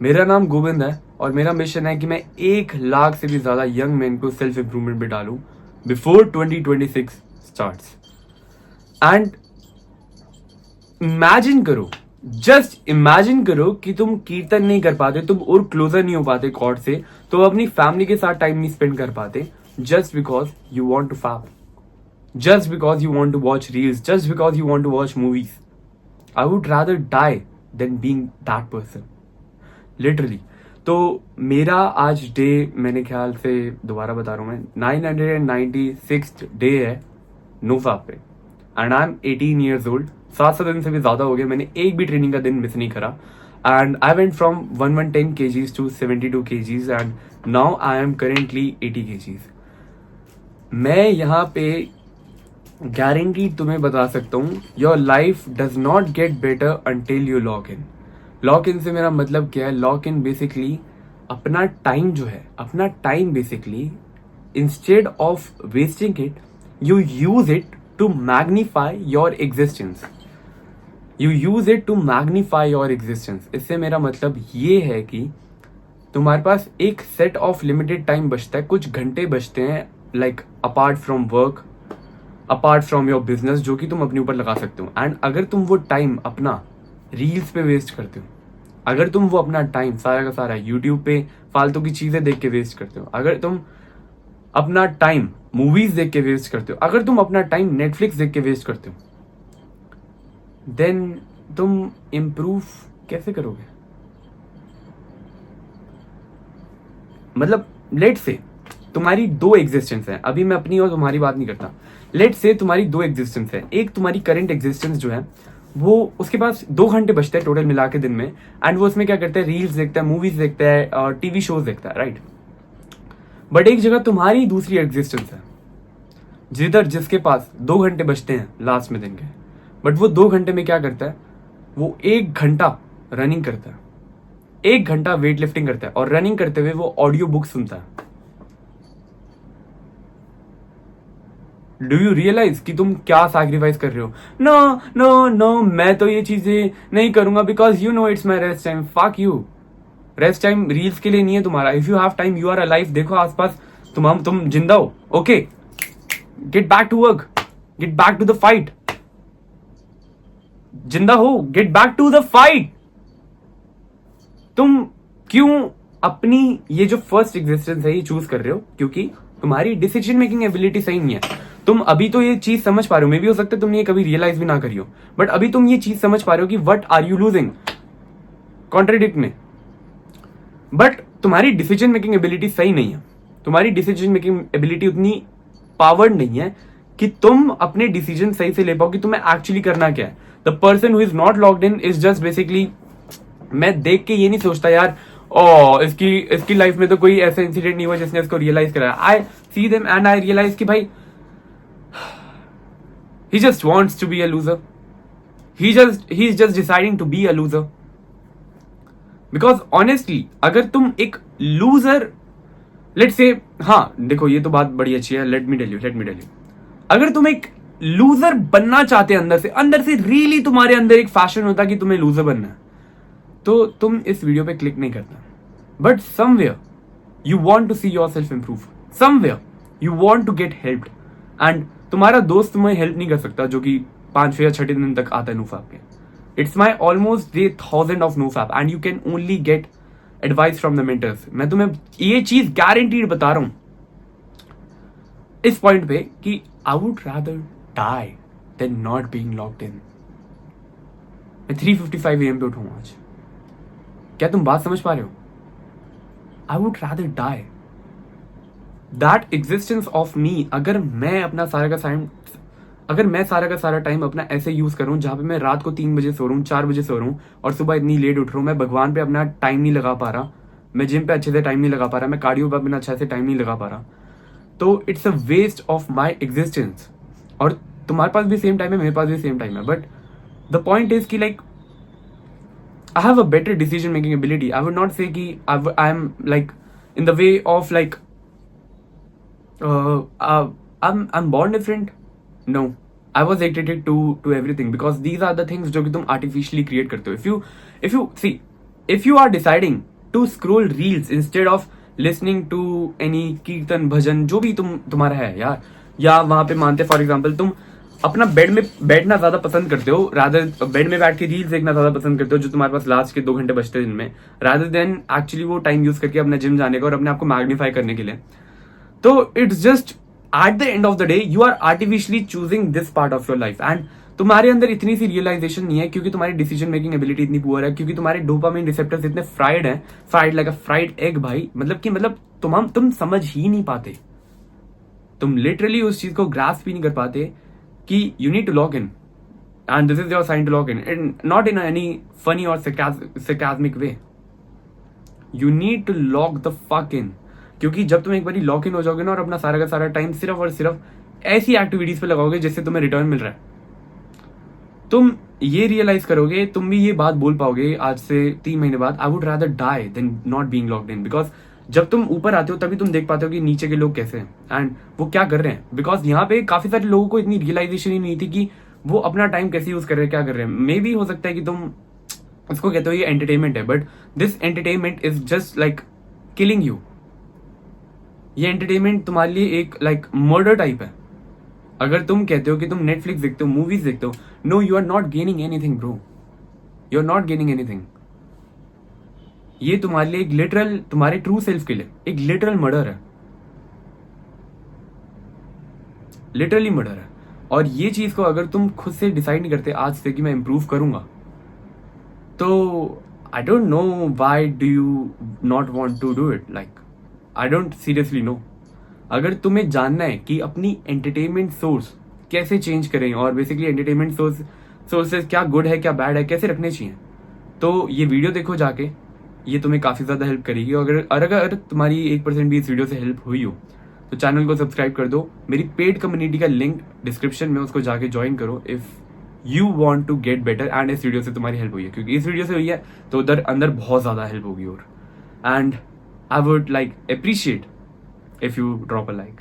मेरा नाम गोविंद है और मेरा मिशन है कि मैं 1 लाख से भी ज्यादा यंग मैन को सेल्फ इंप्रूवमेंट में डालूं बिफोर 2026 स्टार्ट्स। एंड इमेजिन करो, जस्ट इमेजिन करो कि तुम कीर्तन नहीं कर पाते, तुम और क्लोजर नहीं हो पाते गॉड से, तो अपनी फैमिली के साथ टाइम नहीं स्पेंड कर पाते, just because you want to fap, just because you want to watch reels, just because you want to watch movies. I would rather die than being that person. Literally. तो मेरा आज day, मैंने ख्याल से दोबारा बता रहा हूँ मैं, 996 डे है नोफैप पे, and I am 18 years old. 7 दिन से भी ज्यादा हो गया, मैंने एक भी ट्रेनिंग का दिन मिस नहीं करा। And I went from 1110 kgs to 72 kgs and now I am currently 80 kgs। मैं यहाँ पे गारंटी तुम्हें बता सकता हूँ, your life does not get better until you lock in. Lock in से मेरा मतलब क्या है? लॉक इन बेसिकली अपना टाइम जो है, अपना time basically instead of wasting it, you use it to magnify your existence. You use it to magnify your existence. इससे मेरा मतलब ये है कि तुम्हारे पास एक सेट ऑफ लिमिटेड टाइम बचता है, कुछ घंटे बचते हैं, like apart from work, apart from your business, जो कि तुम अपने ऊपर लगा सकते हो। एंड अगर तुम वो टाइम अपना रील्स पे वेस्ट करते हो, अगर तुम वो अपना टाइम सारा का सारा यूट्यूब पे फालतू की चीजें देख के वेस्ट करते हो, अगर तुम अपना टाइम मूवीज देख के वेस्ट करते हो, अगर तुम अपना टाइम नेटफ्लिक्स देख के वेस्ट करते हो, देन तुम इम्प्रूव कैसे करोगे? मतलब लेट से तुम्हारी 2 एग्जिस्टेंस है, अभी मैं अपनी और तुम्हारी बात नहीं करता। लेट से तुम्हारी 2 एग्जिस्टेंस है। एक तुम्हारी करंट एग्जिस्टेंस जो है वो, उसके पास 2 घंटे बचते हैं टोटल मिला के दिन में, एंड वो उसमें क्या करता है? रील्स देखता है, मूवीज देखता है और टीवी शोज देखता है, राइट? बट एक जगह तुम्हारी दूसरी एग्जिस्टेंस है, जिधर जिसके पास 2 घंटे बचते हैं लास्ट में दिन के, बट वो 2 घंटे में क्या करता है? वो 1 घंटा रनिंग करता है, 1 घंटा वेट लिफ्टिंग करता है, और रनिंग करते हुए वो ऑडियो बुक सुनता है। डू यू रियलाइज कि तुम क्या सैक्रिफाइस कर रहे हो? नो नो नो, मैं तो ये चीजें नहीं करूंगा because you know it's my rest time. Fuck you. Rest time reels के लिए नहीं है तुम्हारा। If you have time, you are alive, देखो आसपास, तुम जिंदा हो, okay, get back to work, get back to the fight. जिंदा हो, get back to the fight. तुम क्यों अपनी ये जो फर्स्ट एग्जिस्टेंस है ये चूज कर रहे हो? क्योंकि तुम्हारी डिसीजन मेकिंग एबिलिटी सही नहीं है। तुम अभी तो ये चीज समझ पा रहे हो, मे भी हो सकता है तुमने ये कभी रियलाइज भी ना करी हो, बट अभी तुम ये चीज समझ पा रहे हो कि what are you losing contradict में। बट तुम्हारी डिसीजन मेकिंग एबिलिटी सही नहीं है। तुम्हारी डिसीजन मेकिंग एबिलिटी उतनी पावर्ड नहीं है कि तुम अपने डिसीजन सही से ले पाओ कि तुम्हें एक्चुअली करना क्या है। The person who is not locked in is just basically, मैं देख के ये नहीं सोचता यार ओ इसकी लाइफ में तो कोई ऐसा इंसिडेंट नहीं हुआ जिसने इसको रियलाइज कराया। I see them and I realise कि भाई he just wants to be a loser. He's just deciding to be a loser. Because honestly, अगर तुम एक लूजर, लेट से, हाँ देखो ये तो बात बड़ी अच्छी है, लेट मी टेल यू, अगर तुम एक लूजर बनना चाहते हैं अंदर से रियली तुम्हारे अंदर एक फैशन होता है कि तुम्हें लूजर बनना है, तो तुम इस वीडियो पे क्लिक नहीं करता। But somewhere you want to see yourself improve, somewhere you want to get helped, and तुम्हारा दोस्त तुम्हें हेल्प नहीं कर सकता जो कि 5वें या 6ठे दिन तक आता है नोफैप के। It's my almost day 1000 of NoFap and you can only get advice from the mentors. मैं तुम्हें ये चीज गारंटीड बता रहा हूं इस पॉइंट पे कि I would rather die than not being locked in. मैं 3:55 AM पे उठूंगा आज। क्या तुम बात समझ पा रहे हो? I would rather die that existence of me. अगर मैं सारा का सारा टाइम अपना ऐसे यूज करूं जहां पे मैं रात को 3 बजे सो रहा हूं, 4 बजे सो रहा हूं और सुबह इतनी लेट उठ रहा हूं, मैं भगवान पे अपना टाइम नहीं लगा पा रहा, मैं जिम पे अच्छे से टाइम नहीं लगा पा रहा, मैं कार्डियो पे अपना अच्छे से टाइम नहीं लगा पा रहा, तो it's a waste of my existence. और तुम्हारे पास भी सेम टाइम है, मेरे पास भी सेम टाइम है, बट द पॉइंट इज की like I have a better decision making ability. I would not say कि I'm like in the way of like I'm born different. No, I was addicted to everything because these are the things जो कि तुम artificially create करते हो. If you see, if you are deciding to scroll reels instead of listening to any कीर्तन भजन जो भी तुम्हारा है यार, या वहां पे मानते फॉर एग्जाम्पल तुम अपना बेड में बैठना ज्यादा पसंद करते हो, रादर बेड में बैठ के रील्स देखना ज्यादा पसंद करते हो जो तुम्हारे पास लास्ट के 2 घंटे बचते हैं दिन में, रादर देन एक्चुअली वो टाइम यूज करके अपना जिम जाने का और अपने आप को मैग्नीफाई करने के लिए. तो it's just at the end of the day you are artificially choosing this part of your life, and तुम्हारे अंदर इतनी सी रियलाइजेशन नहीं है क्योंकि तुम्हारी डिसीजन मेकिंग एबिलिटी इतनी पुअर है, क्योंकि तुम्हारे डोपामाइन रिसेप्टर्स इतने फ्राइड हैं, fried like a fried egg भाई, मतलब तुम समझ ही नहीं पाते, तुम लिटरली उस चीज को ग्रास्प भी नहीं कर पाते कि you need to log in and this is your sign to log in, and not in any funny और sarcasmic way. You need to log the fuck in, क्योंकि जब तुम एक बार लॉक इन हो जाओगे ना और अपना सारा का सारा टाइम सिर्फ और सिर्फ ऐसी एक्टिविटीज पे लगाओगे जिससे तुम्हें रिटर्न मिल रहा है, तुम ये रियलाइज करोगे, तुम भी ये बात बोल पाओगे आज से 3 महीने बाद, I would rather die than not being locked in. Because जब तुम ऊपर आते हो तभी तुम देख पाते हो कि नीचे के लोग कैसे हैं एंड वो क्या कर रहे हैं. बिकॉज यहाँ पे काफी सारे लोगों को इतनी रियलाइजेशन ही नहीं थी कि वो अपना टाइम कैसे यूज कर रहे हैं, क्या कर रहे हैं. मे बी हो सकता है कि तुम उसको कहते हो ये एंटरटेनमेंट है, but this entertainment is just like killing you. ये एंटरटेनमेंट तुम्हारे लिए एक लाइक मर्डर टाइप है. अगर तुम कहते हो कि तुम नेटफ्लिक्स देखते हो, मूवीज देखते हो, no you are not gaining anything bro, you are not gaining anything. ये तुम्हारे लिए एक लिटरल, तुम्हारे ट्रू सेल्फ के लिए एक लिटरल मर्डर है, लिटरली मर्डर है. और ये चीज को अगर तुम खुद से डिसाइड नहीं करते आज से कि मैं इंप्रूव करूंगा, तो I don't know why do you not want to do it. Like I don't seriously know. अगर तुम्हें जानना है कि अपनी एंटरटेनमेंट सोर्स कैसे चेंज करें और बेसिकली एंटरटेनमेंट सोर्सेज क्या गुड है क्या बैड है कैसे रखने चाहिए, तो ये वीडियो देखो जाके, ये तुम्हें काफी ज्यादा हेल्प करेगी. अगर तुम्हारी 1% भी इस वीडियो से हेल्प हुई हो तो चैनल को सब्सक्राइब कर दो. मेरी पेड कम्युनिटी का लिंक डिस्क्रिप्शन में, उसको जाके ज्वाइन करो if you want to get better. And इस वीडियो से तुम्हारी हेल्प हुई है, क्योंकि इस वीडियो से हुई है तो उधर अंदर बहुत ज्यादा हेल्प होगी. और and I would like appreciate if you drop a like.